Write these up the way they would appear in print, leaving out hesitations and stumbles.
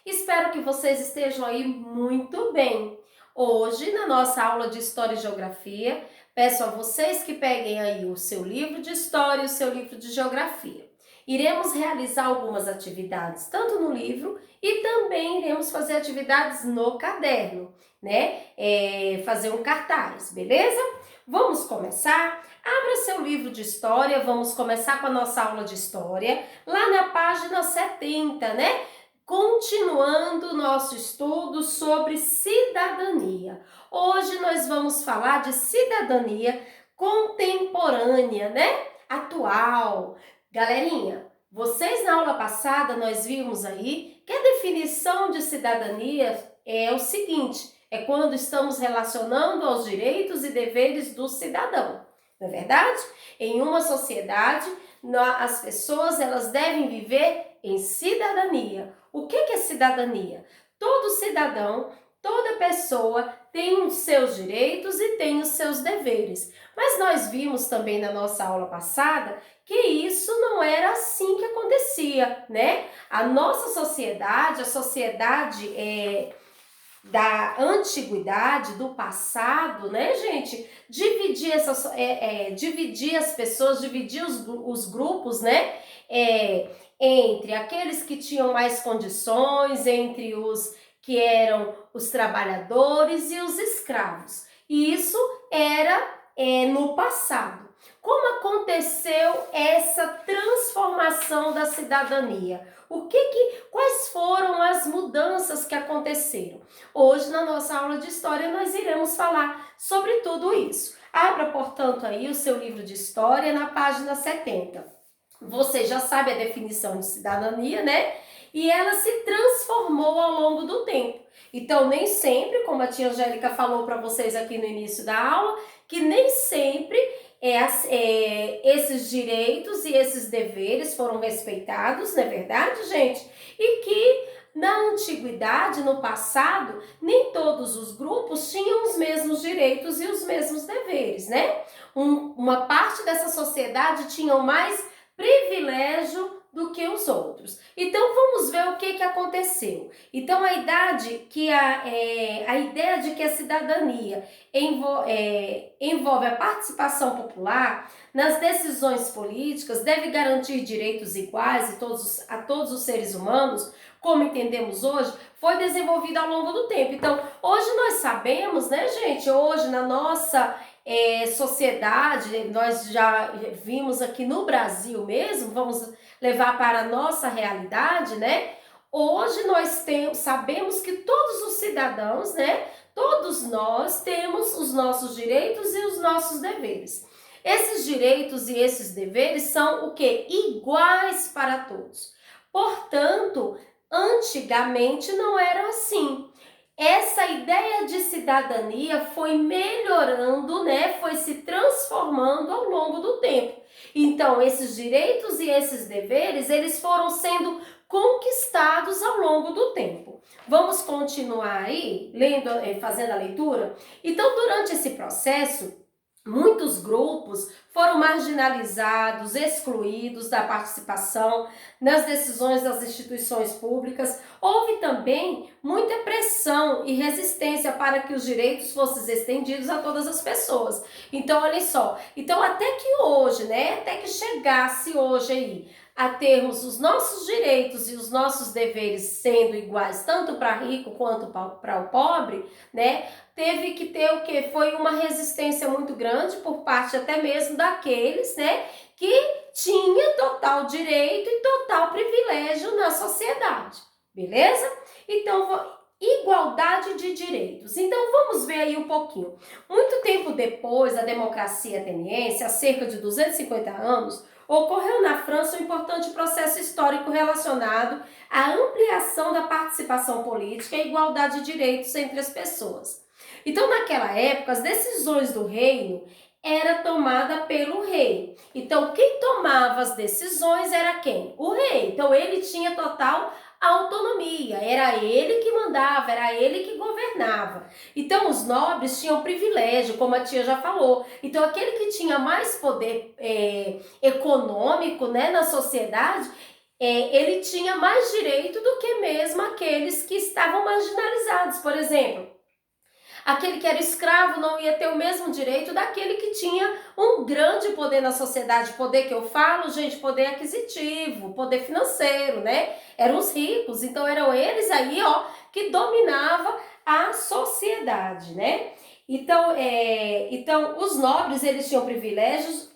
Espero que vocês estejam aí muito bem. Hoje, na nossa aula de História e Geografia, peço a vocês que peguem aí o seu livro de História e o seu livro de Geografia. Iremos realizar algumas atividades, tanto no livro e também iremos fazer atividades no caderno, né? Fazer um cartaz, beleza? Vamos começar? Abra seu livro de História, vamos começar com a nossa aula de História, lá na página 70, né? Continuando o nosso estudo sobre cidadania. Hoje nós vamos falar de cidadania contemporânea, né? Atual. Galerinha, vocês na aula passada nós vimos aí que a definição de cidadania é o seguinte: é quando estamos relacionando aos direitos e deveres do cidadão. Não é verdade? Em uma sociedade, as pessoas elas devem viver em cidadania. O que é cidadania? Todo cidadão, toda pessoa tem os seus direitos e tem os seus deveres. Mas nós vimos também na nossa aula passada que isso não era assim que acontecia, né? A nossa sociedade, a sociedade da antiguidade, do passado, né, gente? Dividir as pessoas, dividir os grupos, né? Entre aqueles que tinham mais condições, entre os que eram os trabalhadores e os escravos. E isso era no passado. Como aconteceu essa transformação da cidadania? Quais foram as mudanças que aconteceram? Hoje, na nossa aula de História, nós iremos falar sobre tudo isso. Abra, portanto, aí o seu livro de História na página 70. Você já sabe a definição de cidadania, né? E ela se transformou ao longo do tempo. Então, nem sempre, como a tia Angélica falou para vocês aqui no início da aula, que nem sempre esses direitos e esses deveres foram respeitados, não é verdade, gente? E que na antiguidade, no passado, nem todos os grupos tinham os mesmos direitos e os mesmos deveres, né? Uma parte dessa sociedade tinha mais privilégio do que os outros. Então vamos ver o que aconteceu. Então a ideia de que a cidadania envolve a participação popular nas decisões políticas, deve garantir direitos iguais a todos os seres humanos, como entendemos hoje, foi desenvolvida ao longo do tempo. Então hoje nós sabemos, né, gente, hoje na nossa sociedade, nós já vimos aqui no Brasil mesmo, vamos levar para a nossa realidade, né? Hoje nós sabemos que todos os cidadãos, né? Todos nós temos os nossos direitos e os nossos deveres. Esses direitos e esses deveres são o quê? Iguais para todos. Portanto, antigamente não era assim. Essa ideia de cidadania foi melhorando, né? Foi se transformando ao longo do tempo. Então, esses direitos e esses deveres, eles foram sendo conquistados ao longo do tempo. Vamos continuar aí, fazendo a leitura? Então, durante esse processo, muitos grupos foram marginalizados, excluídos da participação nas decisões das instituições públicas. Houve também muita pressão e resistência para que os direitos fossem estendidos a todas as pessoas. Então, olha só, até que hoje, né, até que chegasse hoje aí a termos os nossos direitos e os nossos deveres sendo iguais, tanto para rico quanto para o pobre, né, teve que ter o que? Foi uma resistência muito grande por parte até mesmo daqueles, né, que tinha total direito e total privilégio na sociedade, beleza? Então, igualdade de direitos. Então, vamos ver aí um pouquinho. Muito tempo depois da democracia ateniense, há cerca de 250 anos, ocorreu na França um importante processo histórico relacionado à ampliação da participação política e igualdade de direitos entre as pessoas. Então, naquela época, as decisões do reino era tomada pelo rei. Então, quem tomava as decisões era quem? O rei. Então, ele tinha total autonomia, era ele que mandava, era ele que governava. Então, os nobres tinham privilégio, como a tia já falou. Então, aquele que tinha mais poder econômico, né, na sociedade, ele tinha mais direito do que mesmo aqueles que estavam marginalizados. Por exemplo, aquele que era escravo não ia ter o mesmo direito daquele que tinha um grande poder na sociedade. Poder que eu falo, gente, poder aquisitivo, poder financeiro, né? Eram os ricos, então eram eles aí, ó, que dominavam a sociedade, né? Então os nobres, eles tinham privilégios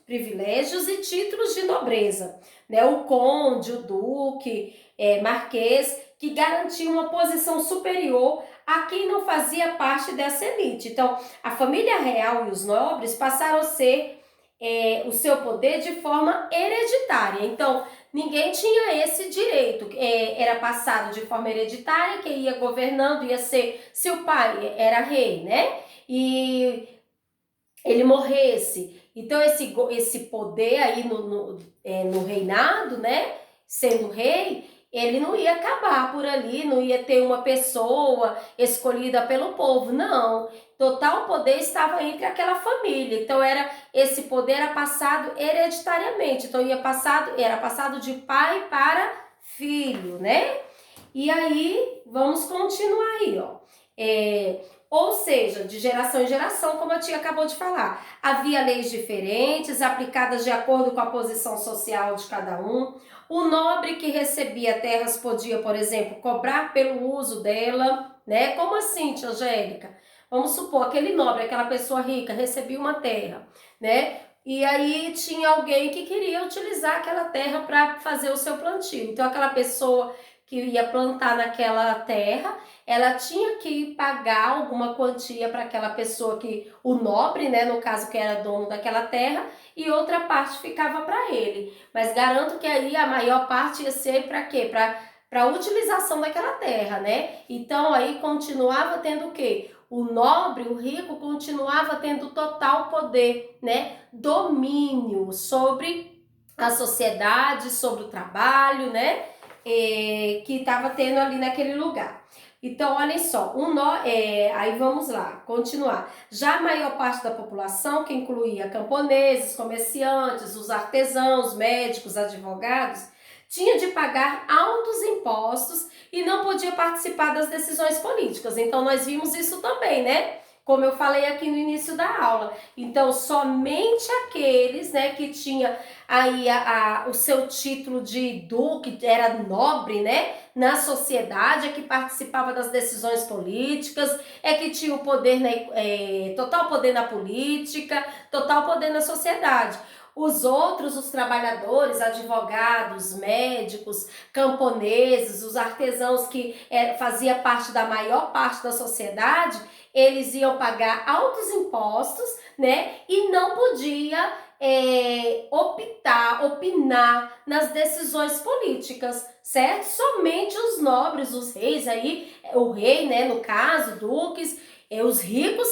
e títulos de nobreza, né? O conde, o duque, marquês, que garantiam uma posição superior a quem não fazia parte dessa elite. Então, a família real e os nobres passaram a ser o seu poder de forma hereditária. Então, ninguém tinha esse direito. Era passado de forma hereditária, quem ia governando ia ser, se o pai era rei, né? E ele morresse. Então, esse poder aí no reinado, né? Sendo rei, ele não ia acabar por ali, não ia ter uma pessoa escolhida pelo povo, não. Total poder estava entre aquela família. Então, esse poder era passado hereditariamente. Então, era passado de pai para filho, né? E aí, vamos continuar aí, ó. Ou seja, de geração em geração, como a tia acabou de falar. Havia leis diferentes, aplicadas de acordo com a posição social de cada um. O nobre que recebia terras podia, por exemplo, cobrar pelo uso dela, né? Como assim, tia Angélica? Vamos supor, aquele nobre, aquela pessoa rica, recebia uma terra, né? E aí tinha alguém que queria utilizar aquela terra para fazer o seu plantio. Então, aquela pessoa que ia plantar naquela terra, ela tinha que pagar alguma quantia para aquela pessoa o nobre, né, no caso que era dono daquela terra, e outra parte ficava para ele. Mas garanto que aí a maior parte ia ser para quê? Para a utilização daquela terra, né? Então aí continuava tendo o quê? O nobre, o rico, continuava tendo total poder, né? Domínio sobre a sociedade, sobre o trabalho, né? Que estava tendo ali naquele lugar. Então, olhem só, aí vamos lá, continuar. Já a maior parte da população, que incluía camponeses, comerciantes, os artesãos, médicos, advogados, tinha de pagar altos impostos e não podia participar das decisões políticas. Então, nós vimos isso também, né? Como eu falei aqui no início da aula. Então, somente aqueles, né, que tinha aí o seu título de duque, era nobre, né, na sociedade, é que participava das decisões políticas, é que tinha o poder, total poder na política, total poder na sociedade. Os outros, os trabalhadores, advogados, médicos, camponeses, os artesãos que fazia parte da maior parte da sociedade, eles iam pagar altos impostos, né? E não podia opinar nas decisões políticas, certo? Somente os nobres, os reis aí, o rei, né, no caso, duques, os ricos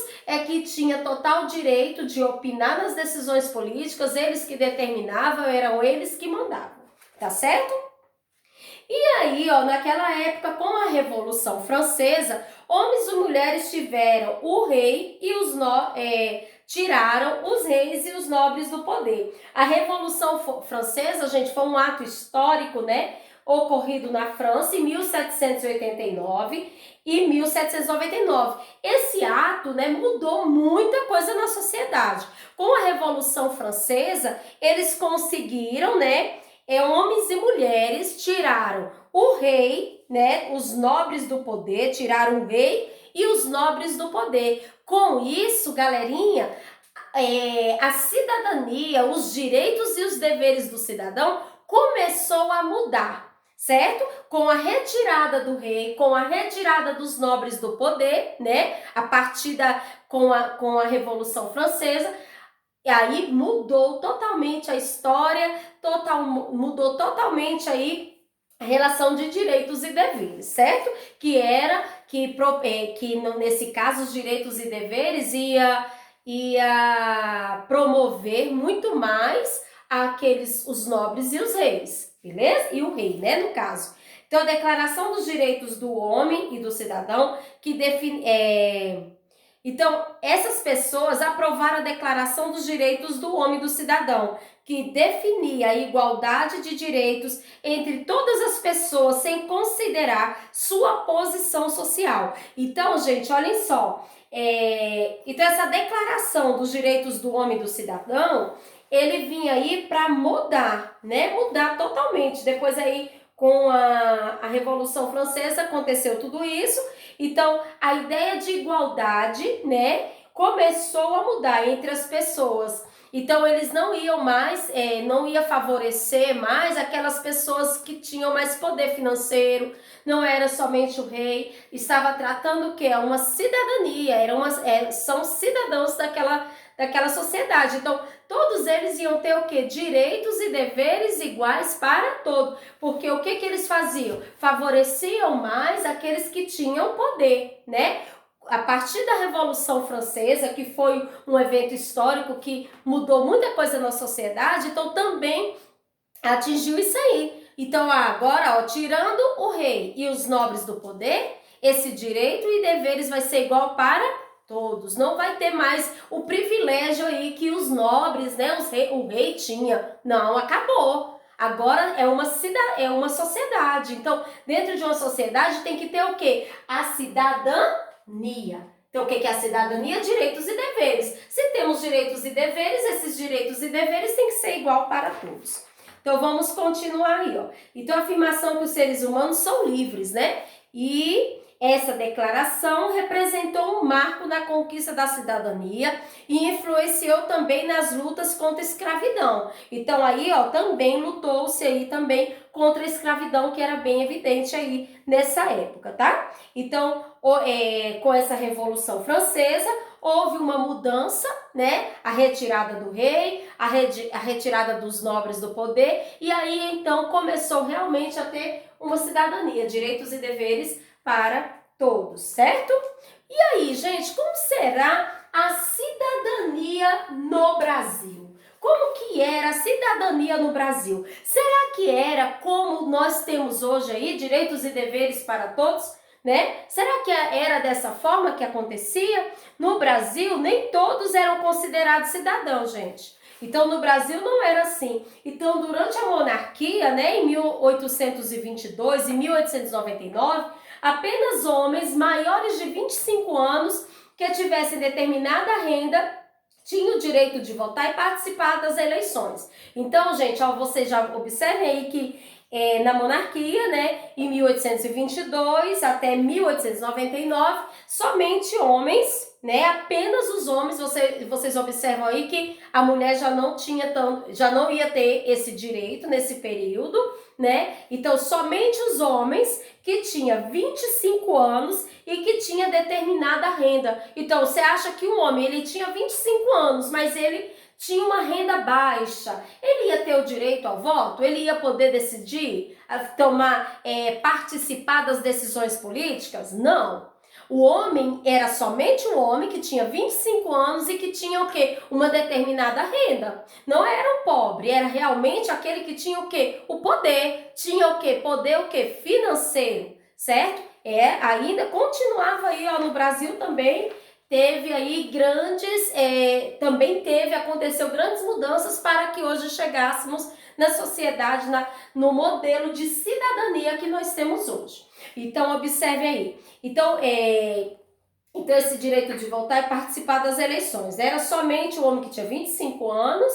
que tinha total direito de opinar nas decisões políticas, eles que determinavam, eram eles que mandavam, tá certo? E aí, ó, naquela época, com a Revolução Francesa, homens e mulheres tiveram o rei e tiraram os reis e os nobres do poder. A Revolução Francesa, gente, foi um ato histórico, né? Ocorrido na França em 1789 e 1799. Esse ato, né, mudou muita coisa na sociedade. Com a Revolução Francesa, eles conseguiram, né, homens e mulheres tiraram o rei, né, os nobres do poder, tiraram o rei e os nobres do poder. Com isso, galerinha, a cidadania, os direitos e os deveres do cidadão começou a mudar, certo? Com a retirada do rei, com a retirada dos nobres do poder, né? A partir com a Revolução Francesa, e aí mudou totalmente a história, mudou totalmente aí a relação de direitos e deveres, certo? Nesse caso os direitos e deveres ia promover muito mais os nobres e os reis, beleza? E o rei, né, no caso. Então, a Declaração dos Direitos do Homem e do Cidadão, que define Então, essas pessoas aprovaram a Declaração dos Direitos do Homem e do Cidadão, que definia a igualdade de direitos entre todas as pessoas sem considerar sua posição social. Então, gente, olhem só. Então, essa Declaração dos Direitos do Homem e do Cidadão, ele vinha aí para mudar, né? Mudar totalmente. Depois aí, com a Revolução Francesa, aconteceu tudo isso. Então, a ideia de igualdade, né, começou a mudar entre as pessoas. Então, eles não iam mais, não ia favorecer mais aquelas pessoas que tinham mais poder financeiro, não era somente o rei, estava tratando o quê? Uma cidadania, são cidadãos daquela sociedade. Então, todos eles iam ter o quê? Direitos e deveres iguais para todos. Porque o que eles faziam? Favoreciam mais aqueles que tinham poder, né? A partir da Revolução Francesa, que foi um evento histórico que mudou muita coisa na sociedade, então também atingiu isso aí. Então agora, ó, tirando o rei e os nobres do poder, esse direito e deveres vai ser igual para todos. Não vai ter mais o privilégio aí que os nobres, né, o rei tinha. Não, acabou. Agora é uma sociedade. Então, dentro de uma sociedade tem que ter o quê? A cidadania. Então, o que é a cidadania? Direitos e deveres. Se temos direitos e deveres, esses direitos e deveres têm que ser igual para todos. Então, vamos continuar aí, ó. Então, a afirmação que os seres humanos são livres, né? E essa declaração representou um marco na conquista da cidadania e influenciou também nas lutas contra a escravidão. Então aí, ó, também lutou-se aí também contra a escravidão, que era bem evidente aí nessa época, tá? Então, com essa Revolução Francesa, houve uma mudança, né? A retirada do rei, a retirada dos nobres do poder, e aí então começou realmente a ter uma cidadania, direitos e deveres para todos, certo? E aí, gente, como será a cidadania no Brasil? Como que era a cidadania no Brasil? Será que era como nós temos hoje aí, direitos e deveres para todos? Né? Será que era dessa forma que acontecia? No Brasil, nem todos eram considerados cidadãos, gente. Então, no Brasil não era assim. Então, durante a monarquia, né, em 1822 e 1899, apenas homens maiores de 25 anos que tivessem determinada renda tinham o direito de votar e participar das eleições. Então, gente, ó, vocês já observem aí que na monarquia, né, em 1822 até 1899, somente homens, né, apenas os homens, vocês observam aí que a mulher já não ia ter esse direito nesse período, né? Então, somente os homens que tinham 25 anos e que tinha determinada renda. Então, você acha que um homem, ele tinha 25 anos, mas ele tinha uma renda baixa, ele ia ter o direito ao voto? Ele ia poder decidir, participar das decisões políticas? Não. O homem era somente um homem que tinha 25 anos e que tinha o quê? Uma determinada renda. Não era um pobre, era realmente aquele que tinha o quê? O poder. Tinha o quê? Poder o quê? Financeiro, certo? Ainda continuava aí, ó, no Brasil também teve aí aconteceu grandes mudanças para que hoje chegássemos na sociedade, no modelo de cidadania que nós temos hoje. Então, observe aí. Então, esse direito de votar e participar das eleições. Era somente o homem que tinha 25 anos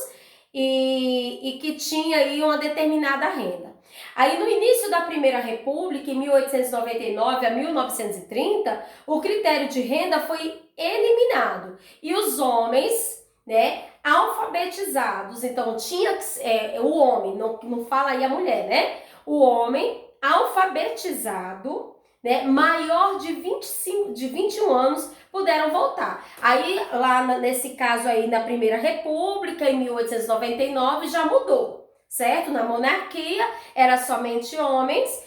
e que tinha aí uma determinada renda. Aí, no início da Primeira República, em 1899 a 1930, o critério de renda foi eliminado. E os homens, né, alfabetizados, então tinha o homem, não fala aí a mulher, né? O homem alfabetizado, né, maior de 21 anos puderam votar. Aí, lá nesse caso aí, na Primeira República, em 1899, já mudou, certo? Na monarquia era somente homens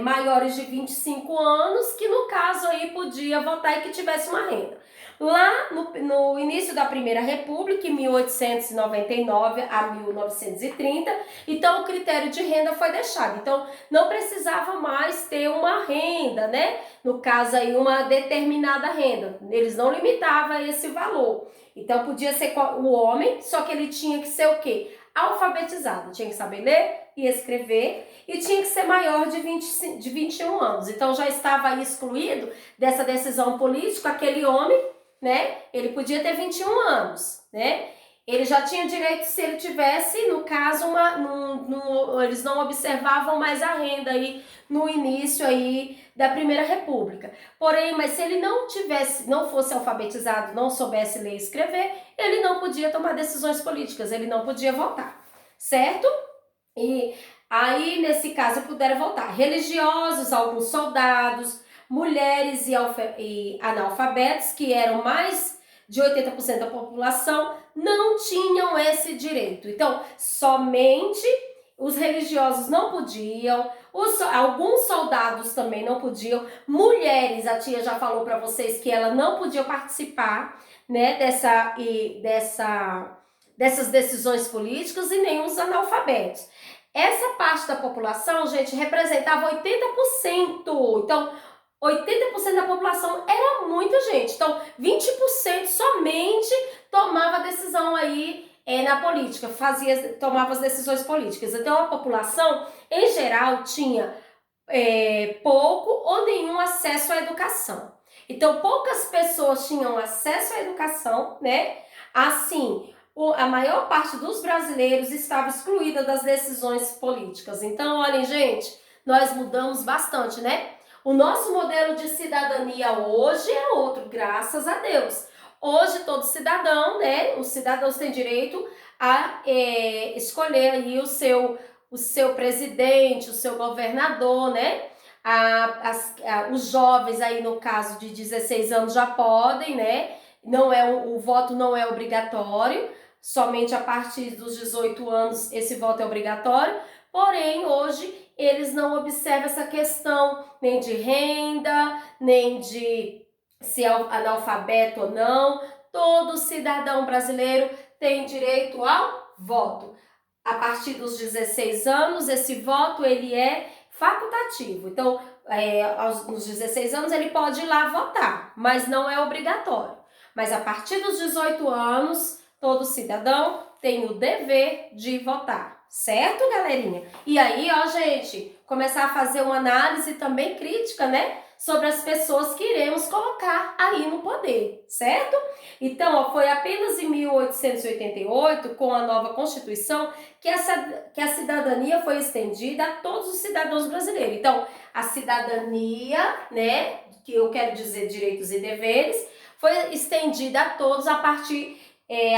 maiores de 25 anos, que no caso aí podia votar e que tivesse uma renda. Lá no início da Primeira República, em 1899 a 1930, então o critério de renda foi deixado. Então não precisava mais ter uma renda, né? No caso aí uma determinada renda. Eles não limitavam esse valor. Então podia ser o homem, só que ele tinha que ser o quê? Alfabetizado, tinha que saber ler e escrever e tinha que ser maior de 21 anos. Então já estava excluído dessa decisão política aquele homem, né? Ele podia ter 21 anos, né? Ele já tinha direito se ele tivesse, no caso, eles não observavam mais a renda aí no início aí da Primeira República. Porém, mas se ele não fosse alfabetizado, não soubesse ler e escrever, ele não podia tomar decisões políticas, ele não podia votar, certo? E aí, nesse caso, puderam votar religiosos, alguns soldados, mulheres e analfabetos, que eram mais de 80% da população, não tinham esse direito. Então, somente os religiosos não podiam, alguns soldados também não podiam, mulheres, a tia já falou para vocês que ela não podia participar, né, dessas decisões políticas, e nem os analfabetos. Essa parte da população, gente, representava 80%. Então, 80% da população era muita gente. Então, 20% somente tomava decisão aí na política, tomava as decisões políticas. Então, a população, em geral, tinha pouco ou nenhum acesso à educação. Então, poucas pessoas tinham acesso à educação, né? Assim, a maior parte dos brasileiros estava excluída das decisões políticas. Então, olhem, gente, nós mudamos bastante, né? O nosso modelo de cidadania hoje é outro, graças a Deus. Hoje, todo cidadão, né? Os cidadãos têm direito a escolher aí o seu presidente, o seu governador, né? Os jovens aí, no caso de 16 anos, já podem, né? O voto não é obrigatório, somente a partir dos 18 anos esse voto é obrigatório, porém hoje eles não observam essa questão nem de renda, nem de se é analfabeto ou não. Todo cidadão brasileiro tem direito ao voto. A partir dos 16 anos, esse voto ele é facultativo. Então, nos 16 anos ele pode ir lá votar, mas não é obrigatório. Mas a partir dos 18 anos, todo cidadão tem o dever de votar, certo, galerinha? E aí, ó, gente, começar a fazer uma análise também crítica, né? Sobre as pessoas que iremos colocar aí no poder, certo? Então, ó, foi apenas em 1888, com a nova Constituição, que a cidadania foi estendida a todos os cidadãos brasileiros. Então, a cidadania, né, que eu quero dizer direitos e deveres, foi estendida a todos a partir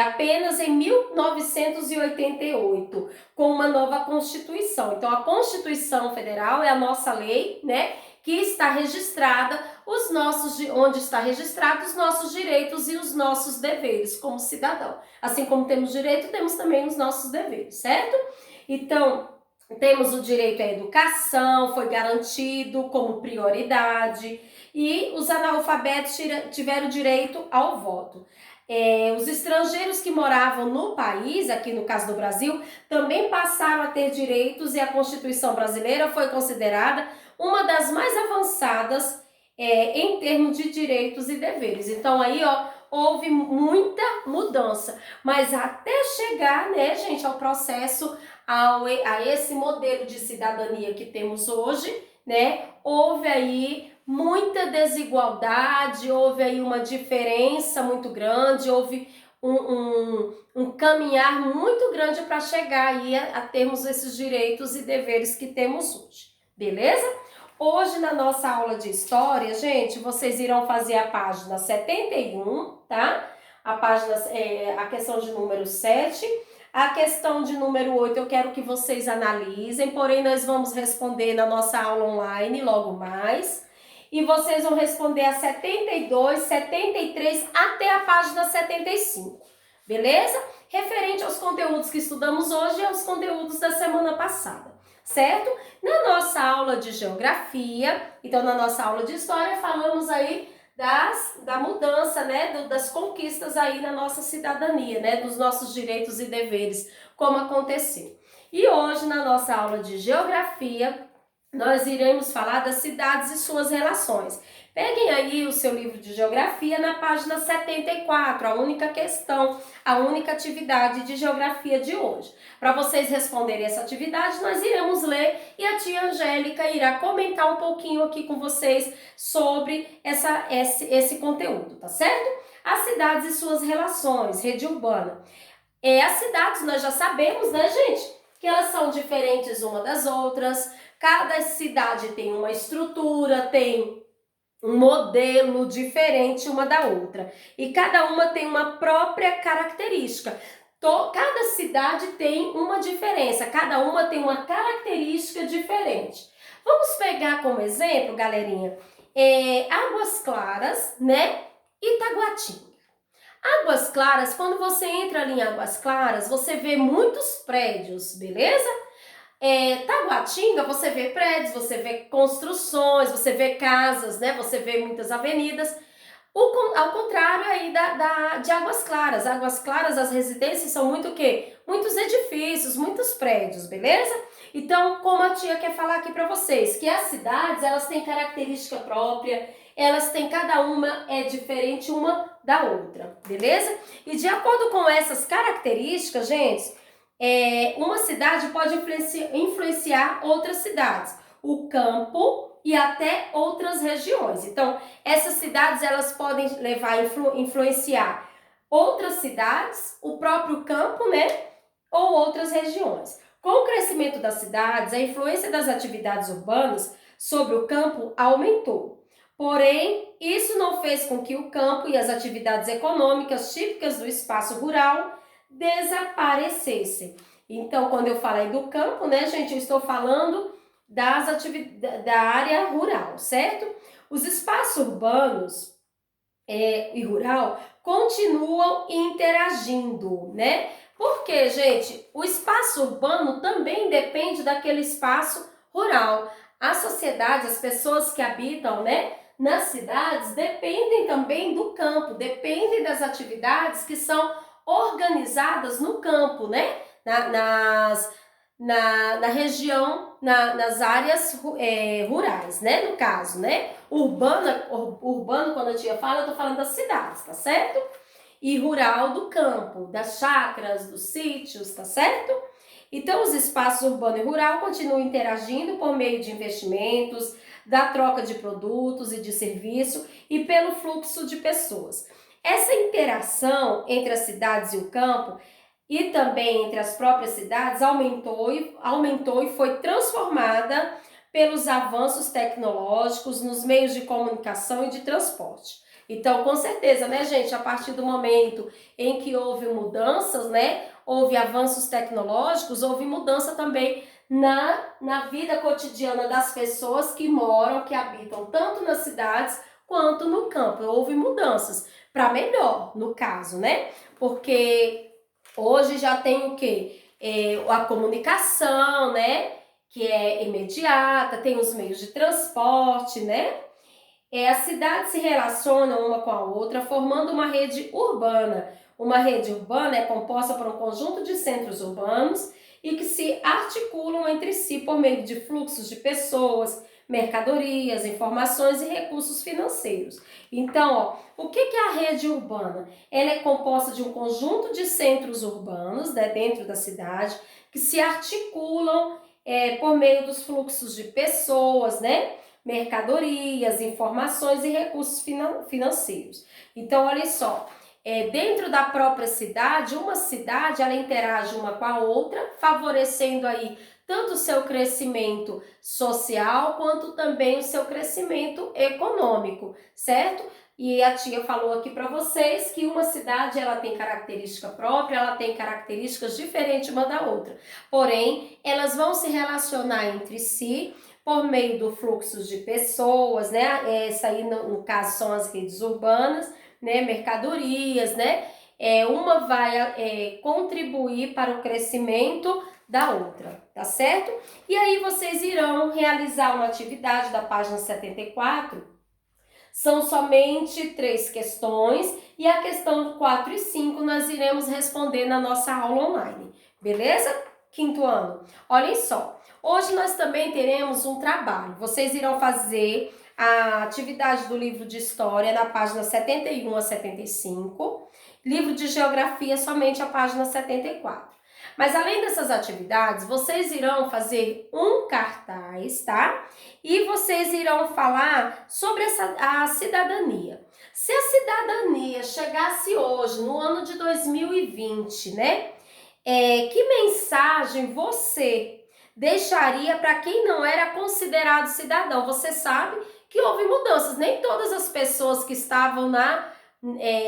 apenas em 1988, com uma nova Constituição. Então, a Constituição Federal é a nossa lei, né, que está registrada onde está registrado os nossos direitos e os nossos deveres como cidadão. Assim como temos direito, temos também os nossos deveres, certo? Então, temos o direito à educação, foi garantido como prioridade, e os analfabetos tiveram direito ao voto. Os estrangeiros que moravam no país, aqui no caso do Brasil, também passaram a ter direitos, e a Constituição brasileira foi considerada uma das mais avançadas em termos de direitos e deveres. Então aí, ó, houve muita mudança, mas até chegar, né, gente, ao processo, a esse modelo de cidadania que temos hoje, né, houve aí muita desigualdade, houve aí uma diferença muito grande, houve um caminhar muito grande para chegar aí a termos esses direitos e deveres que temos hoje, beleza? Hoje, na nossa aula de história, gente, vocês irão fazer a página 71, tá? A questão de número 7. A questão de número 8 eu quero que vocês analisem, porém nós vamos responder na nossa aula online logo mais. E vocês vão responder a 72, 73 até a página 75. beleza? Referente aos conteúdos que estudamos hoje e aos conteúdos da semana passada, certo? Na nossa aula de geografia, então na nossa aula de história, falamos aí da mudança, né, das conquistas aí na nossa cidadania, né, dos nossos direitos e deveres, como aconteceu. E hoje, na nossa aula de geografia, nós iremos falar das cidades e suas relações. Peguem aí o seu livro de geografia na página 74, a única questão, a única atividade de geografia de hoje. Para vocês responderem essa atividade, nós iremos ler e a tia Angélica irá comentar um pouquinho aqui com vocês sobre esse conteúdo, tá certo? As cidades e suas relações, rede urbana. As cidades, nós já sabemos, né, gente, que elas são diferentes uma das outras. Cada cidade tem uma estrutura, tem um modelo diferente uma da outra. E cada uma tem uma própria característica. Cada cidade tem uma diferença, cada uma tem uma característica diferente. Vamos pegar como exemplo, galerinha, Águas Claras, né? Itaguatinga. Águas Claras, quando você entra ali em Águas Claras, você vê muitos prédios, beleza? Taguatinga, você vê prédios, você vê construções, você vê casas, né? Você vê muitas avenidas. Ao contrário aí de Águas Claras. Águas Claras, as residências são muito o quê? Muitos edifícios, muitos prédios, beleza? Então, como a tia quer falar aqui para vocês, que as cidades, elas têm característica própria, elas têm, cada uma é diferente uma da outra, beleza? E de acordo com essas características, gente, uma cidade pode influenciar outras cidades, o campo e até outras regiões. Então, essas cidades, elas podem influenciar outras cidades, o próprio campo, né? Ou outras regiões. Com o crescimento das cidades, a influência das atividades urbanas sobre o campo aumentou. Porém, isso não fez com que o campo e as atividades econômicas típicas do espaço rural desaparecessem. Então, quando eu falei do campo, né, gente, eu estou falando da área rural, certo? Os espaços urbanos e rural continuam interagindo, né? Porque, gente, o espaço urbano também depende daquele espaço rural. A sociedade, as pessoas que habitam, né, nas cidades, dependem também do campo, dependem das atividades que são organizadas no campo, né? Na região, nas áreas rurais, né? No caso, né? Urbano, quando a tia fala, eu tô falando das cidades, tá certo? E rural do campo, das chácaras, dos sítios, tá certo? Então, os espaços urbano e rural continuam interagindo por meio de investimentos, da troca de produtos e de serviço e pelo fluxo de pessoas. Essa interação entre as cidades e o campo e também entre as próprias cidades aumentou e foi transformada pelos avanços tecnológicos nos meios de comunicação e de transporte. Então, com certeza, né, gente, a partir do momento em que houve mudanças, né, houve avanços tecnológicos, houve mudança também na vida cotidiana das pessoas que moram, que habitam tanto nas cidades quanto no campo. Houve mudanças para melhor, no caso, né? Porque hoje já tem o quê? A comunicação, né? Que é imediata, tem os meios de transporte, né? As cidades se relacionam uma com a outra, formando uma rede urbana. Uma rede urbana é composta por um conjunto de centros urbanos e que se articulam entre si por meio de fluxos de pessoas, mercadorias, informações e recursos financeiros. Então, o que é a rede urbana? Ela é composta de um conjunto de centros urbanos, né, dentro da cidade, que se articulam por meio dos fluxos de pessoas, né? Mercadorias, informações e recursos financeiros. Então, olha só, dentro da própria cidade, uma cidade, ela interage uma com a outra, favorecendo aí tanto o seu crescimento social, quanto também o seu crescimento econômico, certo? E a tia falou aqui para vocês que uma cidade, ela tem característica própria, ela tem características diferentes uma da outra. Porém, elas vão se relacionar entre si por meio do fluxo de pessoas, né? Essa aí, no caso, são as redes urbanas, né? Mercadorias, né? uma vai contribuir para o crescimento da outra, tá certo? E aí vocês irão realizar uma atividade da página 74. São somente 3 questões e a questão 4 e 5 nós iremos responder na nossa aula online, beleza? Quinto ano. Olhem só, hoje nós também teremos um trabalho. Vocês irão fazer a atividade do livro de História na página 71 a 75, livro de Geografia somente a página 74. Mas além dessas atividades, vocês irão fazer um cartaz, tá? E vocês irão falar sobre a cidadania. Se a cidadania chegasse hoje, no ano de 2020, né? Que mensagem você deixaria para quem não era considerado cidadão? Você sabe que houve mudanças, nem todas as pessoas que estavam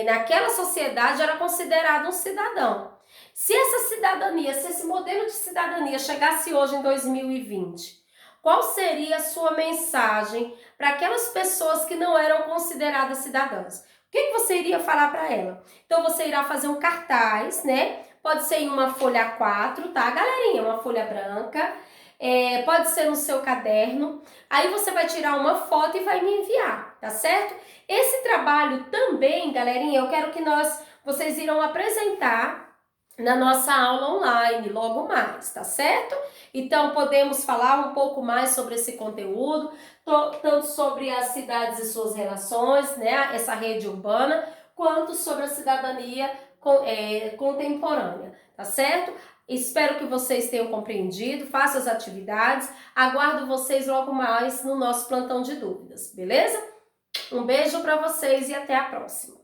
naquela sociedade eram consideradas um cidadão. Se essa cidadania, se esse modelo de cidadania chegasse hoje em 2020, qual seria a sua mensagem para aquelas pessoas que não eram consideradas cidadãs? O que você iria falar para ela? Então você irá fazer um cartaz, né? Pode ser em uma folha A4, tá, galerinha? Uma folha branca. Pode ser no seu caderno. Aí você vai tirar uma foto e vai me enviar, tá certo? Esse trabalho também, galerinha, eu quero que vocês irão apresentar na nossa aula online, logo mais, tá certo? Então, podemos falar um pouco mais sobre esse conteúdo, tanto sobre as cidades e suas relações, né, essa rede urbana, quanto sobre a cidadania contemporânea, tá certo? Espero que vocês tenham compreendido, façam as atividades, aguardo vocês logo mais no nosso plantão de dúvidas, beleza? Um beijo para vocês e até a próxima!